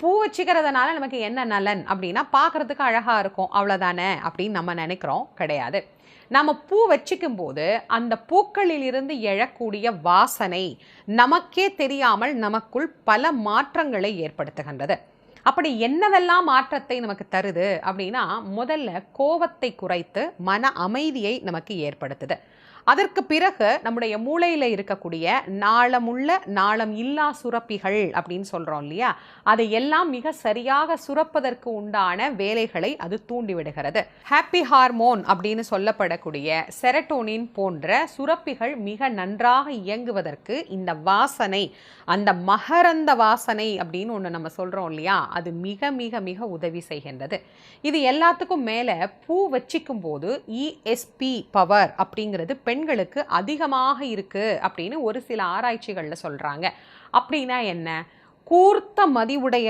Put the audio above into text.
பூ வச்சுக்கிறதுனால நமக்கு என்ன நலன் அப்படின்னா பார்க்கறதுக்கு அழகாக இருக்கும் அவ்வளோதானே அப்படின்னு நம்ம நினைக்கிறோம். கிடையாது. நம்ம பூ வச்சுக்கும் போது அந்த பூக்களில் இருந்து எழக்கூடிய வாசனை நமக்கே தெரியாமல் நமக்குள் பல மாற்றங்களை ஏற்படுத்துகின்றது. அப்படி என்னவெல்லாம் மாற்றத்தை நமக்கு தருது அப்படின்னா, முதல்ல கோபத்தை குறைத்து மன அமைதியை நமக்கு ஏற்படுத்துது. அதற்கு பிறகு நம்முடைய மூளையில் இருக்கக்கூடிய நாளமுள்ள நாளம் இல்லா சுரப்பிகள் அப்படின்னு சொல்கிறோம் இல்லையா, அதை எல்லாம் மிக சரியாக சுரப்பதற்கு உண்டான வேலைகளை அது தூண்டிவிடுகிறது. ஹாப்பி ஹார்மோன் அப்படின்னு சொல்லப்படக்கூடிய செரட்டோனின் போன்ற சுரப்பிகள் மிக நன்றாக இயங்குவதற்கு இந்த வாசனை, அந்த மகரந்த வாசனை அப்படின்னு ஒன்று நம்ம சொல்கிறோம் இல்லையா, அது மிக மிக மிக உதவி செய்கின்றது. இது எல்லாத்துக்கும் மேலே பூ வச்சிக்கும் போது இஎஸ்பி பவர் அப்படிங்கிறது பெண்களுக்கு அதிகமாக இருக்கு அப்படின்னு ஒரு சில ஆராய்ச்சிகளில் சொல்றாங்க. அப்படின்னா என்ன? கூர்த்த மதிவுடைய